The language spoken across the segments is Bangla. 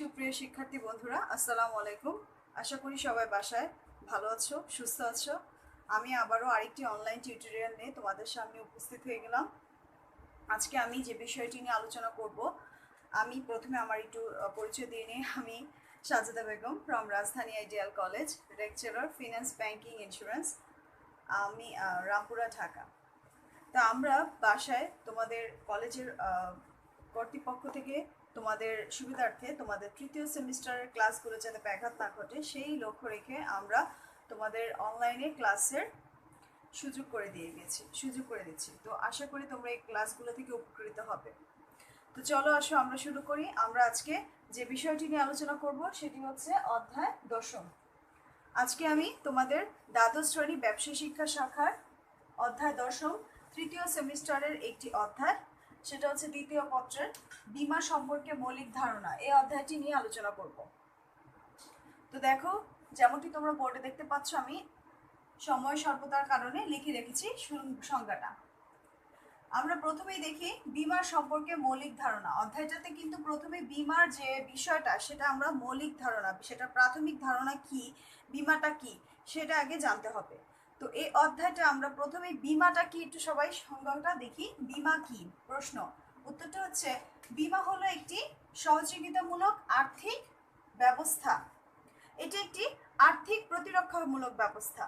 সুপ্রিয় শিক্ষার্থী বন্ধুরা, আসসালামু আলাইকুম। আশা করি সবাই বাসায় ভালো আছো, সুস্থ আছো। আমি আবারও আরেকটি অনলাইন টিউটোরিয়াল নিয়ে তোমাদের সামনে উপস্থিত হয়ে গেলাম। আজকে আমি যে বিষয়টি নিয়ে আলোচনা করব, আমি প্রথমে আমার একটু পরিচয় দিয়ে নিই। আমি সাজেদা বেগম ফ্রম রাজধানী ideal college, lecturer finance, banking, insurance. আমি রামপুরা, ঢাকা। তা আমরা বাসায় তোমাদের কলেজের কর্তৃপক্ষ থেকে তোমাদের সুবিধার্থে তোমাদের তৃতীয় সেমিস্টারের ক্লাসগুলো যাতে ব্যাঘাত না ঘটে সেই লক্ষ্য রেখে আমরা তোমাদের অনলাইনে ক্লাসের সুযোগ করে দিচ্ছি। তো আশা করি তোমরা এই ক্লাসগুলো থেকে উপকৃত হবে। তো চলো আসো আমরা শুরু করি। আমরা আজকে যে বিষয়টি নিয়ে আলোচনা করব সেটি হচ্ছে অধ্যায় 10। আজকে আমি তোমাদের দ্বাদশ শ্রেণী ব্যবসা শিক্ষা শাখার অধ্যায় 10 তৃতীয় সেমিস্টারের একটি অধ্যায়, সেটা হচ্ছে দ্বিতীয় পত্রের বীমা সম্পর্কে মৌলিক ধারণা, এই অধ্যায়টি নিয়ে আলোচনা করব। তো দেখো, যেমনটি তোমরা বোর্ডে দেখতে পাচ্ছ, আমি সময় স্বল্পতার কারণে লিখে রেখেছি সংজ্ঞাটা। আমরা প্রথমেই দেখি বীমার সম্পর্কে মৌলিক ধারণা। অধ্যায়টাতে কিন্তু প্রথমে বীমার যে বিষয়টা সেটা আমরা মৌলিক ধারণা, সেটা প্রাথমিক ধারণা কি, বীমাটা কি সেটা আগে জানতে হবে। তো এই অধ্যায়টা আমরা প্রথমে বীমাটা কি একটু সবাই সংজ্ঞাটা দেখি। বীমা কি? প্রশ্ন উত্তরটা হচ্ছে বীমা হলো একটি সহযোগিতামূলক আর্থিক ব্যবস্থা। এটি একটি আর্থিক প্রতিরক্ষামূলক ব্যবস্থা।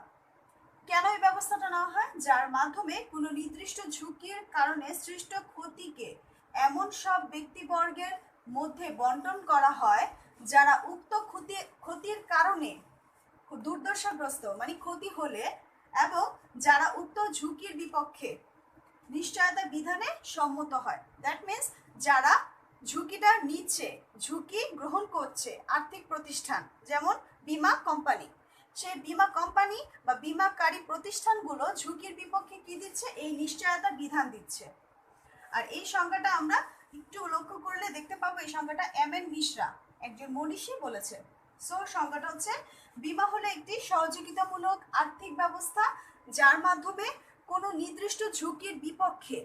কেন এই ব্যবস্থাটা নেওয়া হয়? যার মাধ্যমে কোনো নির্দিষ্ট ঝুঁকির কারণে সৃষ্ট ক্ষতিকে এমন সব ব্যক্তিবর্গের মধ্যে বন্টন করা হয় যারা উক্ত ক্ষতির কারণে দুর্দশাগ্রস্ত, মানে ক্ষতি হলে, এবং যারা উক্ত ঝুঁকির বিপক্ষে নিশ্চয়তা বিধানে সম্মত হয়। দ্যাট মিনস যারা ঝুঁকিটা নিচ্ছে, ঝুঁকি গ্রহণ করছে আর্থিক প্রতিষ্ঠান, যেমন বীমা কোম্পানি, সেই বীমা কোম্পানি বা বীমাকারী প্রতিষ্ঠানগুলো ঝুঁকির বিপক্ষে কি দিচ্ছে? এই নিশ্চয়তা বিধান দিচ্ছে। আর এই সংজ্ঞাটা আমরা একটু লক্ষ্য করলে দেখতে পাবো, এই সংজ্ঞাটা এম.এন. মিশ্রা, একজন মনীষী, বলেছে। সো সংজ্ঞাটা হচ্ছে বীমা হলো একটি সহযোগিতামূলক আর্থিক ব্যবস্থা যার মাধ্যমে কোনো নির্দিষ্ট ঝুঁকির বিপক্ষে,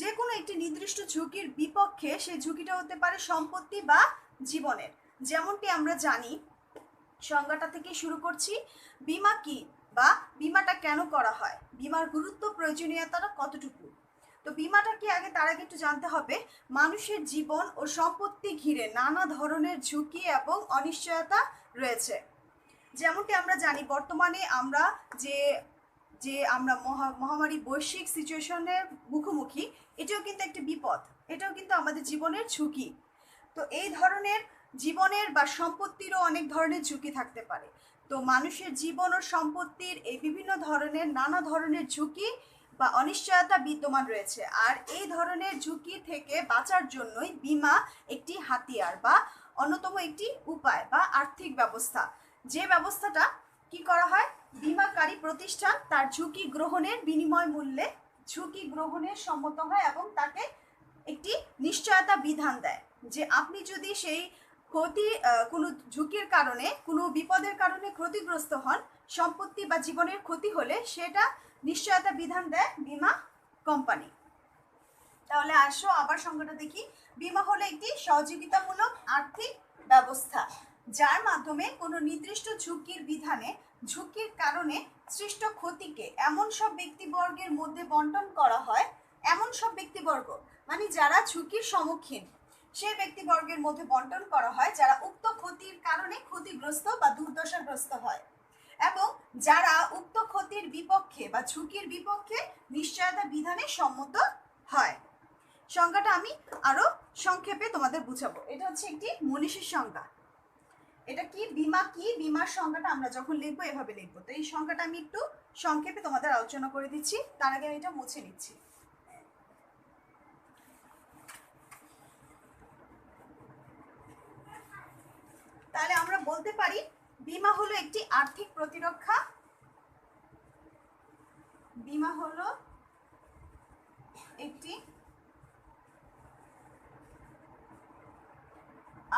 যে কোনো একটি নির্দিষ্ট ঝুঁকির বিপক্ষে, সেই ঝুঁকিটা হতে পারে সম্পত্তি বা জীবনের। যেমনটি আমরা জানি, সংজ্ঞাটা থেকে শুরু করছি। বীমা কি বা বীমাটা কেন করা হয়, বীমার গুরুত্ব, প্রয়োজনীয়তাটা কতটুকু। তো বীমাটা কি, আগে তার আগে একটু জানতে হবে মানুষের জীবন ও সম্পত্তি ঘিরে নানা ধরনের ঝুঁকি এবং অনিশ্চয়তা রয়েছে। যেমনটি আমরা জানি, বর্তমানে আমরা যে যে আমরা মহামারী বৈশ্বিক সিচুয়েশনের মুখোমুখি, এটাও কিন্তু একটা বিপদ, এটাও কিন্তু আমাদের জীবনের ঝুঁকি। তো এই ধরনের জীবনের বা সম্পত্তিরও অনেক ধরনের ঝুঁকি থাকতে পারে। তো মানুষের জীবন ও সম্পত্তির এই বিভিন্ন ধরনের নানা ধরনের ঝুঁকি বা অনিশ্চয়তা বিদ্যমান রয়েছে। আর এই ধরনের ঝুঁকি থেকে বাঁচার জন্যই বীমা একটি হাতিয়ার বা অন্যতম একটি উপায় বা আর্থিক ব্যবস্থা, যে ব্যবস্থাটা কি করা হয়, বীমাকারী প্রতিষ্ঠান তার ঝুঁকি গ্রহণের বিনিময় মূল্যে ঝুঁকি গ্রহণের সম্মত হয় এবং তাকে একটি নিশ্চয়তা বিধান দেয় যে আপনি যদি সেই কোনো ঝুঁকির কারণে, কোনো বিপদের কারণে ক্ষতিগ্রস্ত হন, সম্পত্তি বা জীবনের ক্ষতি হলে সেটা নিশ্চয়তা বিধান দেয় বীমা কোম্পানি। তাহলে আসো আবার সংজ্ঞাটা দেখি। বীমা হলো একটি সহযোগিতামূলক আর্থিক ব্যবস্থা যার মাধ্যমে কোনো নির্দিষ্ট ঝুঁকির বিধানে, ঝুঁকির কারণে সৃষ্ট ক্ষতিকে এমন সব ব্যক্তিবর্গের মধ্যে বন্টন করা হয়, এমন সব ব্যক্তিবর্গ মানে যারা ঝুঁকির সম্মুখীন, সেই ব্যক্তিবর্গের মধ্যে বন্টন করা হয় যারা উক্ত ক্ষতির কারণে ক্ষতিগ্রস্ত বা দুর্দশাগ্রস্ত হয়, এবং যারা উক্ত ক্ষতির বিপক্ষে বা ঝুঁকির বিপক্ষে নিশ্চয়তা বিধানে সম্মত হয়। সংজ্ঞাটা আমি আরো সংক্ষেপে তোমাদের বুঝাবো। এটা হচ্ছে একটি মনীষীর সংজ্ঞা। এটা কি, বীমা কি, বীমার সংজ্ঞাটা আমরা যখন লিখবো এভাবে লিখবো। তো এই সংজ্ঞাটা আমি একটু সংক্ষেপে তোমাদের আলোচনা করে দিচ্ছি, তার আগে আমি এটা মুছে নিচ্ছি। তাহলে আমরা বলতে পারি বীমা হলো একটি আর্থিক প্রতিরক্ষা, বীমা হলো একটি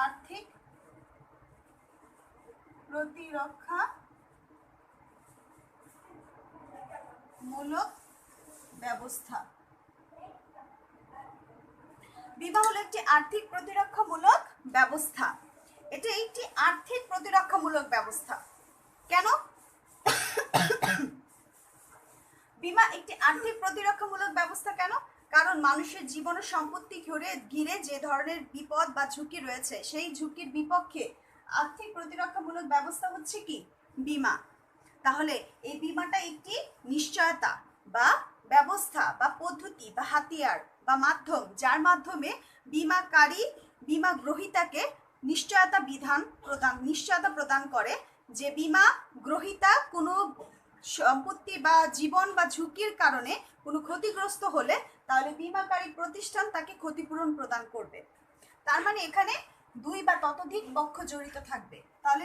আর্থিক প্রতিরক্ষা মূলক ব্যবস্থা। বীমা হলো একটি আর্থিক প্রতিরক্ষামূলক ব্যবস্থা এটা একটি আর্থিক প্রতিরক্ষামূলক ব্যবস্থা। কেন বীমা একটি আর্থিক প্রতিরক্ষামূলক ব্যবস্থা? কেন? কারণ মানুষের জীবন ও সম্পত্তি ঘিরে যে ধরনের বিপদ বা ঝুঁকি রয়েছে, সেই ঝুঁকির বিপক্ষে আর্থিক প্রতিরক্ষামূলক ব্যবস্থা হচ্ছে কি? বীমা। তাহলে এই বীমাটা একটি নিশ্চয়তা বা ব্যবস্থা বা পদ্ধতি বা হাতিয়ার বা মাধ্যম, যার মাধ্যমে বীমাকারী বীমা গ্রহীতাকে নিশ্চয়তা প্রদান করে যে বীমা গ্রহীতা কোনো সম্পত্তি বা জীবন বা ঝুঁকির কারণে কোনো ক্ষতিগ্রস্ত হলে তাহলে বীমাকারী প্রতিষ্ঠান তাকে ক্ষতিপূরণ প্রদান করবে। তার মানে এখানে দুই বা ততোধিক পক্ষ জড়িত থাকবে। তাহলে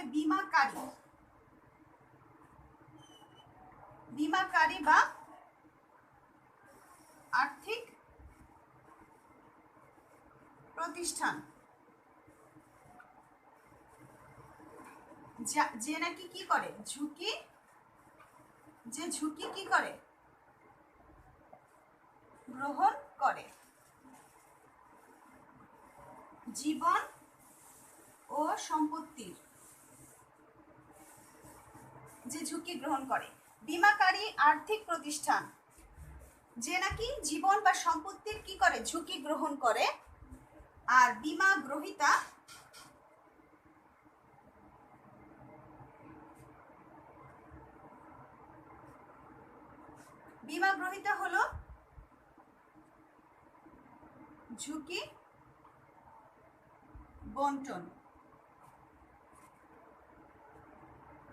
বীমাকারী বা আর্থিক প্রতিষ্ঠান যে নাকি কি করে ঝুঁকি কি করে গ্রহণ করে, জীবন ও সম্পত্তির যে ঝুঁকি গ্রহণ করে। বীমাকারী আর্থিক প্রতিষ্ঠান যে নাকি জীবন বা সম্পত্তির কি করে ঝুঁকি গ্রহণ করে, আর বীমা গ্রহীতা হলো ঝুঁকি বন্টন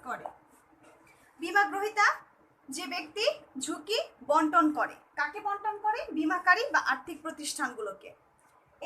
করে। বীমা গ্রহীতা যে ব্যক্তি ঝুঁকি বন্টন করে, কাকে বন্টন করে? বীমাকারী বা আর্থিক প্রতিষ্ঠানগুলোকে।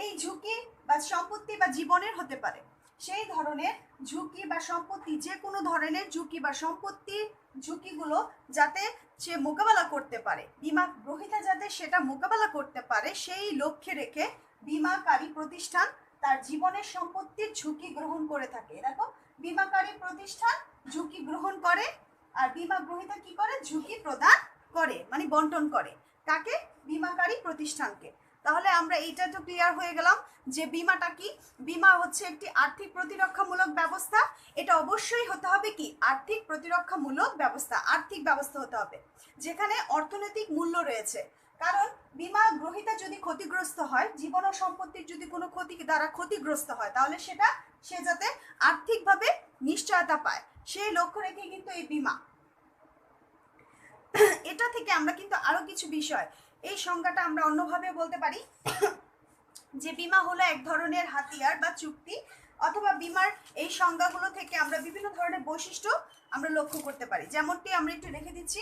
এই ঝুঁকি বা সম্পত্তি বা জীবনের হতে পারে, সেই ধরনের ঝুঁকি বা সম্পত্তি, যে কোনো ধরনের ঝুঁকি বা সম্পত্তির ঝুঁকিগুলো যাতে সে মোকাবেলা করতে পারে, বীমা গ্রহীতা যাতে সেটা মোকাবেলা করতে পারে, সেই লক্ষ্যে রেখে বীমাকারী প্রতিষ্ঠান তার জীবনের সম্পত্তির ঝুঁকি গ্রহণ করে থাকে। দেখো, বীমাকারী প্রতিষ্ঠান ঝুঁকি গ্রহণ করে আর বীমা গ্রহীতা কি করে? ঝুঁকি প্রদান করে, মানে বন্টন করে। কাকে? বীমাকারী প্রতিষ্ঠানকে। তাহলে আমরা এইটা তো ক্লিয়ার হয়ে গেলাম যে বীমাটা কি। বীমা হচ্ছে একটি আর্থিক প্রতিরক্ষামূলক ব্যবস্থা। এটা অবশ্যই হতে হবে কি? আর্থিক প্রতিরক্ষামূলক ব্যবস্থা, আর্থিক ব্যবস্থা হতে হবে যেখানে অর্থনৈতিক মূল্য রয়েছে। কারণ বীমা গ্রহীতা যদি ক্ষতিগ্রস্ত হয়, জীবন ও সম্পত্তির যদি কোনো ক্ষতি দ্বারা ক্ষতিগ্রস্ত হয়, তাহলে সে যাতে আর্থিকভাবে নিশ্চয়তা পায়, সেই লক্ষ্য রেখে কিন্তু এই বীমা। এটা থেকে আমরা কিন্তু আরো কিছু বিষয়, এই সংজ্ঞাটা আমরা অন্যভাবে বলতে পারি যে বীমা হলো এক ধরনের হাতিয়ার বা চুক্তি, অথবা বীমার এই সংজ্ঞাগুলো থেকে আমরা বিভিন্ন ধরনের বৈশিষ্ট্য আমরা লক্ষ্য করতে পারি। যেমনটি আমরা একটু রেখে দিচ্ছি,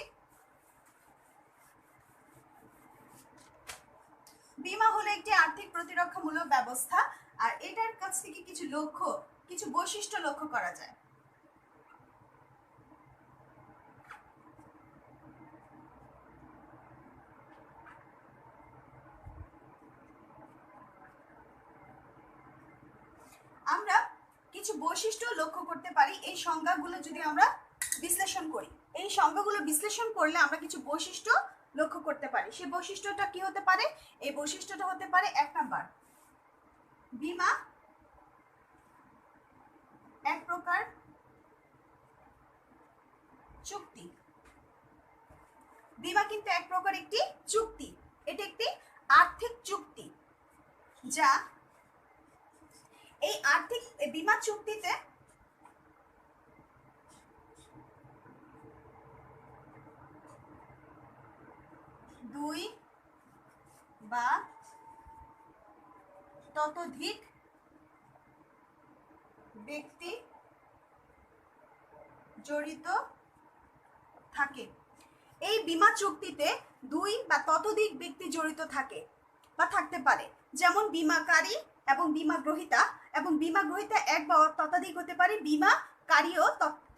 বীমা হলো একটি আর্থিক প্রতিরক্ষামূলক ব্যবস্থা, আর এটার কাছ থেকে কিছু বৈশিষ্ট্য লক্ষ্য করা যায়। আমরা কিছু বৈশিষ্ট্য লক্ষ্য করতে পারি এই সংজ্ঞাগুলো যদি আমরা বিশ্লেষণ করি। এই সংজ্ঞাগুলো বিশ্লেষণ করলে আমরা কিছু বৈশিষ্ট্য লক্ষ্য করতে পারি। সেই বৈশিষ্ট্যটা কি হতে পারে? এই বৈশিষ্ট্যটা হতে পারে, 1 নাম্বার, বীমা এক প্রকার চুক্তি। বীমা কিন্তু এক প্রকার একটি চুক্তি, এটা একটি আর্থিক চুক্তি, যা এই আর্থিক বীমা চুক্তিতে দুই বা ততোধিক ব্যক্তি জড়িত থাকে। এই বীমা চুক্তিতে 2 বা ততোধিক ব্যক্তি জড়িত থাকে বা থাকতে পারে, যেমন বীমাকারী এবং বীমা গ্রহীতা, এবং বীমা গ্রহীতা 1 বা ততোধিক হতে পারে, বীমাকারীও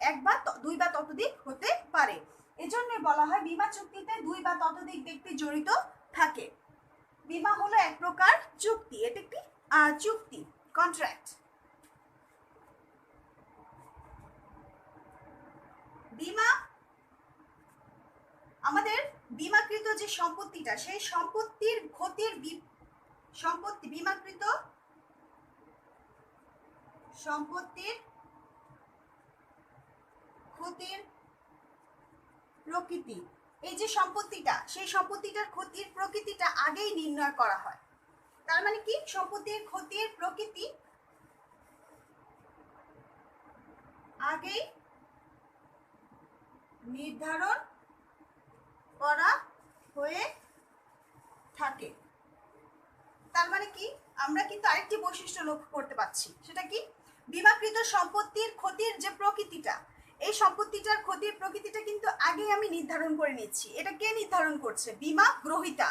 1 বা 2 বা ততোধিক হতে পারে। এজন্য বলা হয় বীমা চুক্তিতে 2 বা ততোধিক ব্যক্তি জড়িত থাকে। বীমা হলো এক প্রকার চুক্তি, এটা একটি চুক্তি, কন্ট্রাক্ট। বীমা আমাদের বীমাকৃত যে সম্পত্তিটা, সেই সম্পত্তির ক্ষতির বীমাকৃত সম্পত্তির ক্ষতির প্রকৃতি, এই যে সম্পত্তিটা, সেই সম্পত্তিটার ক্ষতির প্রকৃতিটা আগেই নির্ণয় করা হয়। তার মানে কি, সম্পত্তির ক্ষতির প্রকৃতি আগেই নির্ধারণ করা হয়ে থাকে। তার মানে কি, আমরা কিন্তু আরেকটি বৈশিষ্ট্য লক্ষ্য করতে পারছি, সেটা কি, বীমাকৃত সম্পত্তির ক্ষতির যে প্রকৃতিটা, এই সম্পত্তিটার ক্ষতির প্রকৃতিটা কিন্তু আগেই আমি নির্ধারণ করে নিচ্ছি। এটা কে নির্ধারণ করছে? বীমা গ্রহীতা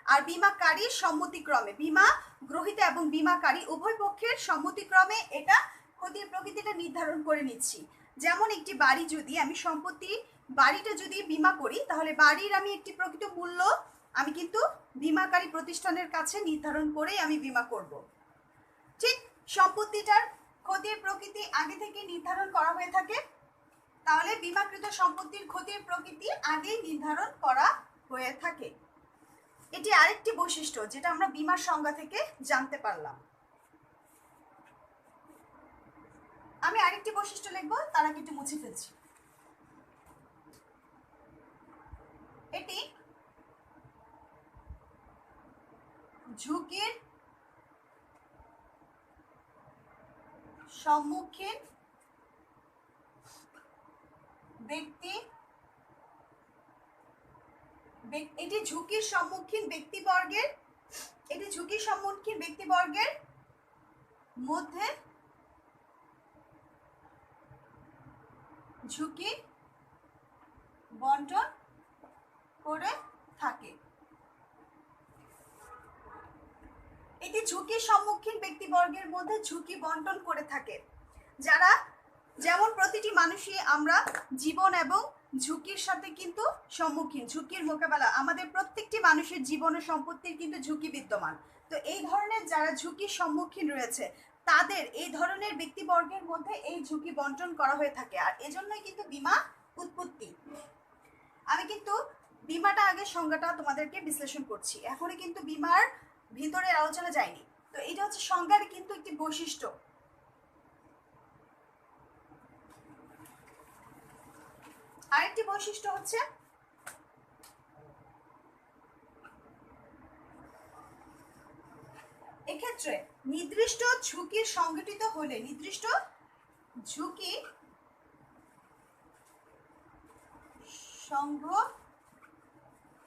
আর বীমাকারীর সম্মতিক্রমে, বীমা গ্রহীতা এবং বীমাকারী উভয় পক্ষের সম্মতিক্রমে এটা ক্ষতির প্রকৃতিটা নির্ধারণ করে নিচ্ছি। যেমন একটি বাড়ি, যদি আমি সম্পত্তি বাড়িটা যদি বীমা করি, তাহলে বাড়ির আমি একটি প্রকৃত মূল্য আমি কিন্তু বীমাকারী প্রতিষ্ঠানের কাছে নির্ধারণ করেই আমি বীমা করব। ঠিক সম্পত্তিটার ক্ষতির প্রকৃতি আগে থেকে নির্ধারণ করা হয়ে থাকে, তাহলে বীমাকৃত সম্পত্তির ক্ষতির প্রকৃতি আগেই নির্ধারণ করা হয়ে থাকে। এটি আরেকটি বৈশিষ্ট্য যেটা আমরা বীমার সংজ্ঞা থেকে জানতে পারলাম। আমি আরেকটি বৈশিষ্ট্য লিখবো, তার আগে একটু মুছে ফেলছি। এটি ঝুঁকির সম্মুখীন ব্যক্তি, এটি ঝুঁকির সম্মুখীন ব্যক্তিবর্গের, এটি ঝুঁকির সম্মুখীন ব্যক্তিবর্গের মধ্যে ঝুঁকি বন্টন করে থাকে। এটি ঝুঁকির সম্মুখীন ব্যক্তিবর্গের মধ্যে ঝুঁকি বন্টন করে থাকে। যারা, যেমন প্রতিটি মানুষই আমরা জীবন এবং ঝুঁকির সাথে কিন্তু সম্মুখীন, ঝুঁকির মোকাবেলা, আমাদের প্রত্যেকটি মানুষের জীবন ও সম্পত্তির কিন্তু ঝুঁকি বিদ্যমান। তো এই ধরনের যারা ঝুঁকির সম্মুখীন রয়েছে, তাদের এই ধরনের ব্যক্তিবর্গের মধ্যে এই ঝুঁকি বন্টন করা হয়ে থাকে, আর এজন্যই কিন্তু বীমা উৎপত্তি। আমি কিন্তু বীমাটা আগে সংজ্ঞাটা তোমাদেরকে বিশ্লেষণ করছি, এখনই কিন্তু বীমার ভিতরের আলোচনা যায়নি। তো এটা হচ্ছে সংজ্ঞার কিন্তু একটি বৈশিষ্ট্য। আরেকটি বৈশিষ্ট্য হচ্ছে এক্ষেত্রে নির্দিষ্ট ঝুঁকি সংগঠিত হলে, নির্দিষ্ট ঝুঁকি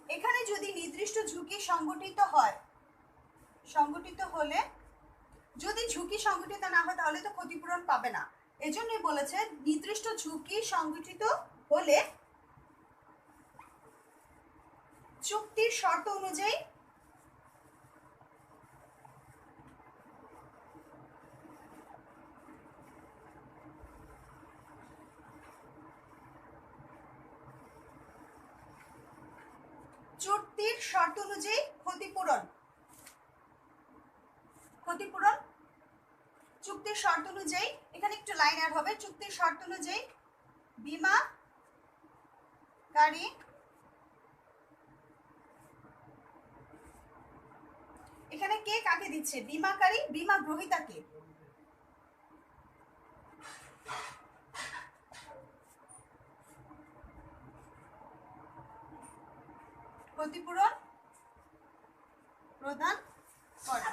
এখানে যদি নির্দিষ্ট ঝুঁকি সংগঠিত হয়, সংগঠিত হলে, যদি ঝুঁকি সংগঠিত না হয় তাহলে তো ক্ষতিপূরণ পাবে না। এজন্যই বলেছে নির্দিষ্ট ঝুঁকি সংগঠিত হলে চুক্তির শর্ত অনুযায়ী চুক্তির শর্ত অনুযায়ী ক্ষতিপূরণ, ক্ষতিপূরণ চুক্তির শর্ত অনুযায়ী, এখানে একটু লাইন অ্যাড হবে, চুক্তির শর্ত অনুযায়ী বীমাকারী, এখানে কে কাকে দিচ্ছে? বীমাকারী বীমা গ্রহীতাকে। ক্ষতিপূরণ প্রদান করে।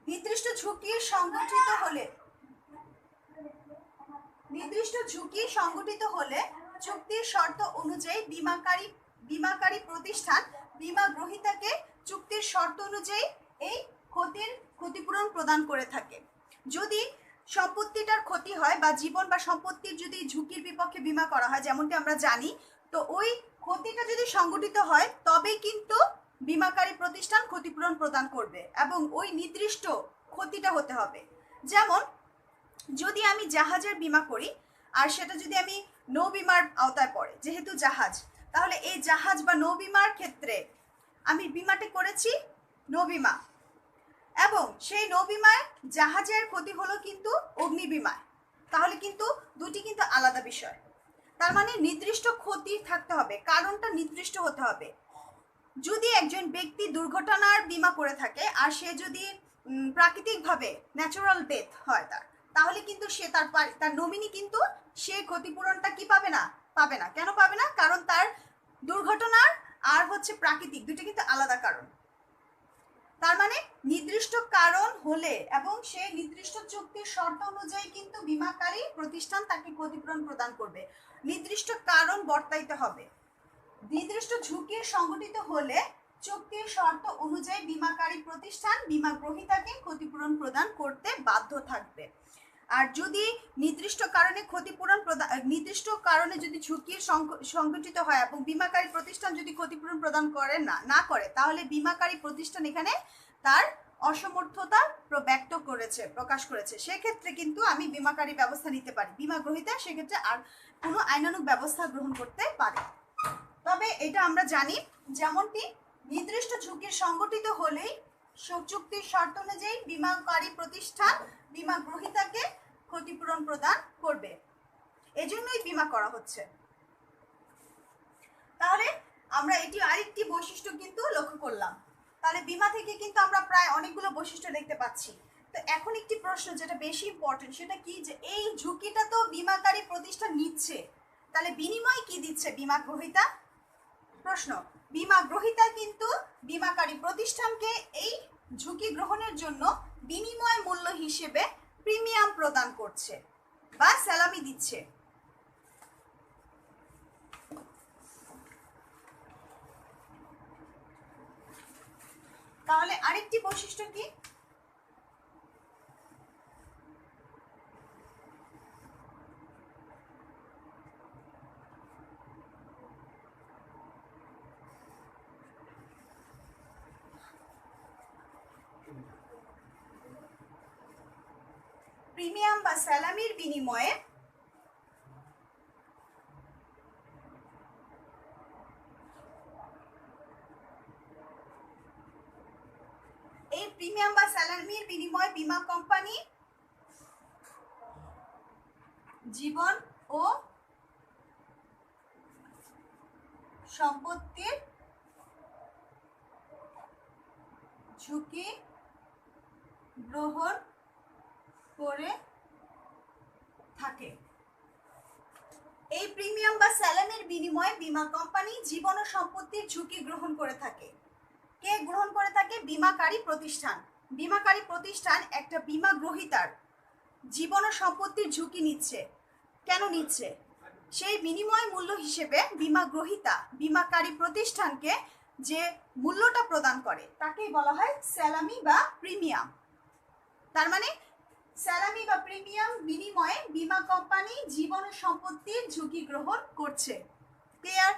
নির্দিষ্ট ঝুঁকি সংগঠিত হলে, নির্দিষ্ট ঝুঁকি সংগঠিত হলে চুক্তির শর্ত অনুযায়ী বীমাকারী প্রতিষ্ঠান বীমা গ্রহীতাকে চুক্তির শর্ত অনুযায়ী এই ক্ষতিপূরণ প্রদান করে থাকে। যদি সম্পত্তিটার ক্ষতি হয় বা জীবন বা সম্পত্তির যদি ঝুঁকির বিপক্ষে বীমা করা হয়, যেমনটি আমরা জানি, তো ওই ক্ষতিটা যদি সংগঠিত হয় তবেই কিন্তু বীমাকারী প্রতিষ্ঠান ক্ষতিপূরণ প্রদান করবে, এবং ওই নির্দিষ্ট ক্ষতিটা হতে হবে। যেমন যদি আমি জাহাজের বীমা করি আর সেটা যদি আমি নৌ বীমার আওতায় পড়ে, যেহেতু জাহাজ, তাহলে এই জাহাজ বা নৌ বীমার ক্ষেত্রে আমি বীমাটি করেছি নৌ বীমা, এবং সেই নৌ বীমায় জাহাজের ক্ষতি হলো কিন্তু অগ্নি বীমায়, তাহলে কিন্তু দুটি কিন্তু আলাদা বিষয়। তার মানে নির্দিষ্ট ক্ষতি থাকতে হবে, কারণটা নির্দিষ্ট হতে হবে। যদি একজন ব্যক্তি দুর্ঘটনার বীমা করে থাকে আর সে যদি প্রাকৃতিকভাবে ন্যাচারাল ডেথ হয় তাহলে কিন্তু সে তার নমিনি কিন্তু সে ক্ষতিপূরণটা কি পাবে না। কেন পাবে না? কারণ তার দুর্ঘটনার আর হচ্ছে প্রাকৃতিক দুটো কিন্তু আলাদা কারণ। তার মানে নির্দিষ্ট কারণ হলে এবং সে নির্দিষ্ট চুক্তির শর্ত অনুযায়ী কিন্তু বীমাকারী প্রতিষ্ঠান তাকে ক্ষতিপূরণ প্রদান করবে। নির্দিষ্ট কারণ বর্তাইতে হবে। নির্দিষ্ট ঝুঁকি সংঘটিত হলে চুক্তির শর্ত অনুযায়ী বীমাকারী প্রতিষ্ঠান বীমা গ্রহীতাকে ক্ষতিপূরণ প্রদান করতে বাধ্য থাকবে। আর যদি নির্দিষ্ট কারণে ক্ষতিপূরণ প্রদান নির্দিষ্ট কারণে যদি ঝুঁকি সংঘটিত হয় এবং বীমাকারী প্রতিষ্ঠান যদি ক্ষতিপূরণ প্রদান করে না করে, তাহলে বীমাকারী প্রতিষ্ঠান এখানে তার অসমর্থতা প্রকাশ করেছে। সেক্ষেত্রে কিন্তু আমি বীমাকারী ব্যবস্থা নিতে পারি, বীমা গ্রহীতা সেক্ষেত্রে আর কোনো আইনানুগ ব্যবস্থা গ্রহণ করতে পারে। তবে এটা আমরা জানি, যেমনটি নির্দিষ্ট ঝুঁকি সংঘটিত হলেই চুক্তির শর্ত অনুযায়ী বীমাকারী প্রতিষ্ঠান বীমা গ্রহীতাকে ক্ষতিপূরণ প্রদান করবে। এজন্যই বীমা করা হচ্ছে। তাহলে আমরা এটি আরেকটি বৈশিষ্ট্য কিন্তু লক্ষ্য করলাম। তাহলে বীমা থেকে কিন্তু আমরা প্রায় অনেকগুলো বৈশিষ্ট্য দেখতে পাচ্ছি। তো এখন একটি প্রশ্ন যেটা বেশি ইম্পর্টেন্ট, সেটা কি, যে এই ঝুঁকিটা তো বীমাকারী প্রতিষ্ঠান নিচ্ছে, তাহলে বিনিময় কি দিচ্ছে বীমা গ্রহীতা? প্রশ্ন, বীমা গ্রহীতা কিন্তু বীমাকারী প্রতিষ্ঠানকে এই ঝুঁকি গ্রহণের জন্য বিনিময় মূল্য হিসেবে প্রিমিয়াম প্রদান করছে বা স্যালামি দিচ্ছে। তাহলে আরেকটি বৈশিষ্ট্য কি? প্রিমিয়াম বা স্যালামির বিনিময়ে এই প্রিমিয়াম বা স্যালামির বিনিময়ে বীমা কোম্পানি জীবন ও সম্পত্তির ঝুঁকি গ্রহণ করে থাকে। এই প্রিমিয়াম বা স্যালামির বিনিময়ে বীমা কোম্পানি জীবন ও সম্পত্তির ঝুঁকি গ্রহণ করে থাকে। কে গ্রহণ করে থাকে? বীমাকারী প্রতিষ্ঠান। বীমাকারী প্রতিষ্ঠান একটা বীমা গ্রহীতার জীবন ও সম্পত্তির ঝুঁকি নিচ্ছে। কেন নিচ্ছে? সেই বিনিময় মূল্য হিসেবে বীমা গ্রহীতা বীমাকারী প্রতিষ্ঠানকে যে মূল্যটা প্রদান করে তাকেই বলা হয় স্যালামি বা প্রিমিয়াম। তার মানে স্যালামি বা প্রিমিয়াম বিনিময়ে বীমা কোম্পানি জীবন ও সম্পত্তির ঝুঁকি গ্রহণ করছে। ক্লিয়ার?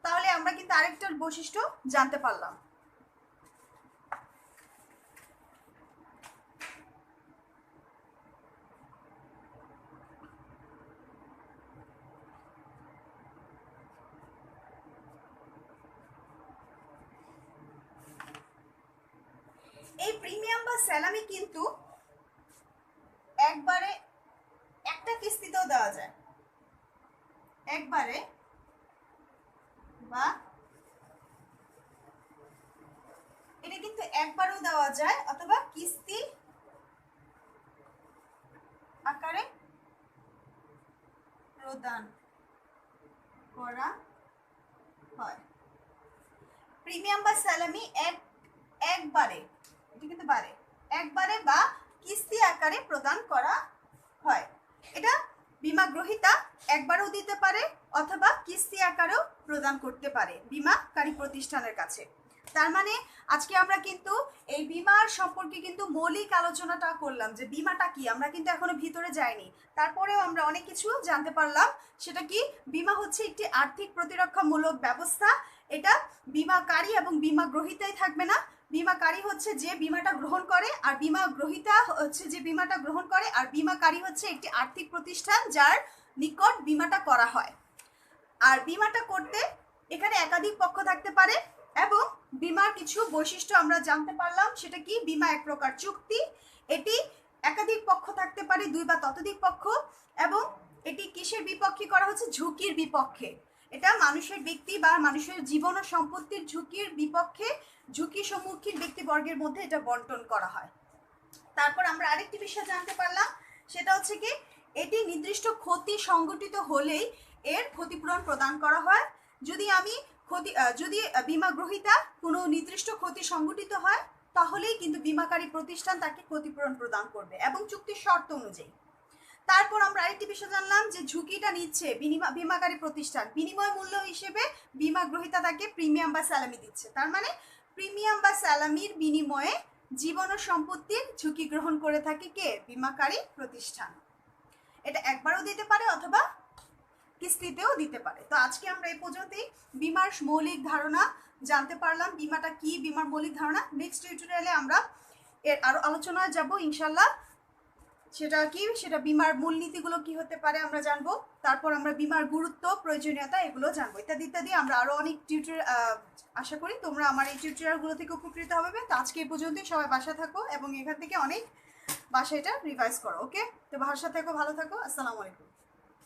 তাহলে আমরা কিন্তু আরেকটা বৈশিষ্ট্য জানতে পারলাম। এই প্রিমিয়াম বা স্যালামি কিন্তু একবারে একটা কিস্তিতেও দেওয়া যায়, একবারে বা এটা কিন্তু একবারও দেওয়া যায় অথবা কিস্তি আকারে প্রদান করা হয়। প্রিমিয়াম বা স্যালামি একবারে, এটা কিন্তু একবারে বা কিস্তি আকারে প্রদান করা হয়। এটা বীমা গ্রহীতা একবারও দিতে পারে অথবা কিস্তি আকারেও প্রদান করতে পারে বীমাকারী প্রতিষ্ঠানের কাছে। তার মানে আজকে আমরা কিন্তু এই বীমার সম্পর্কে কিন্তু মৌলিক আলোচনাটা করলাম, যে বীমাটা কি। আমরা কিন্তু এখনো ভিতরে যাইনি, তারপরেও আমরা অনেক কিছু জানতে পারলাম। সেটা কি? বীমা হচ্ছে একটি আর্থিক প্রতিরক্ষামূলক ব্যবস্থা। এটা বীমাকারী এবং বীমা গ্রহীতাই থাকবে না। বীমাকারী হচ্ছে যে বীমাটা গ্রহণ করে, আর বীমা গ্রহীতা হচ্ছে যে বীমাটা গ্রহণ করে, আর বীমাকারী হচ্ছে একটি আর্থিক প্রতিষ্ঠান যার নিকট বীমাটা করা হয়। আর বীমাটা করতে এখানে একাধিক পক্ষ থাকতে পারে এবং বীমার কিছু বৈশিষ্ট্য আমরা জানতে পারলাম। সেটা কি? বীমা এক প্রকার চুক্তি। এটি একাধিক পক্ষ থাকতে পারে, 2 বা ততোধিক পক্ষ, এবং এটি কিসের বিপক্ষে করা হচ্ছে? ঝুঁকির বিপক্ষে। এটা মানুষের ব্যক্তি বা মানুষের জীবন ও সম্পত্তির ঝুঁকির বিপক্ষে ঝুঁকি সম্মুখীন ব্যক্তিবর্গের মধ্যে এটা বন্টন করা হয়। তারপর আমরা আরেকটি বিষয় জানতে পারলাম, সেটা হচ্ছে কি এটি নির্দিষ্ট ক্ষতি সংঘটিত হলেই এর ক্ষতিপূরণ প্রদান করা হয়। যদি বীমা গ্রহীতা কোনো নির্দিষ্ট ক্ষতি সংঘটিত হয় তাহলেই কিন্তু বীমাকারী প্রতিষ্ঠান তাকে ক্ষতিপূরণ প্রদান করবে এবং চুক্তির শর্ত অনুযায়ী। তারপর আমরা আরেকটি বিষয় জানলাম যে ঝুঁকিটা নিচ্ছে বীমাকারী প্রতিষ্ঠান, বিনিময় মূল্য হিসেবে বীমা গ্রহীতা তাকে প্রিমিয়াম বা স্যালামি দিচ্ছে। তার মানে প্রিমিয়াম বা স্যালামির বিনিময়ে জীবন ও সম্পত্তির ঝুঁকি গ্রহণ করে থাকে কে? বীমাকারী প্রতিষ্ঠান। এটা একবারও দিতে পারে অথবা কিস্তিতেও দিতে পারে। তো আজকে আমরা এই পর্যন্তই বীমার মৌলিক ধারণা জানতে পারলাম, বীমাটা কি, বীমার মৌলিক ধারণা। নেক্সট টিউটোরিয়ালে আমরা এর আরো আলোচনা যাব ইনশাল্লাহ। সেটা বীমার মূলনীতিগুলো কি হতে পারে আমরা জানবো। তারপর আমরা বীমার গুরুত্ব, প্রয়োজনীয়তা এগুলো জানবো, ইত্যাদি ইত্যাদি। আমরা আরো অনেক আশা করি তোমরা আমার এই টিউটোরিয়ালগুলো থেকে উপকৃত হবে। তো আজকে এই পর্যন্তই, সবাই বাসা থাকো এবং এখান থেকে অনেক বাসায় এটা রিভাইজ করো। ওকে, তো বাসা থাকো, ভালো থাকো, আসসালামু আলাইকুম।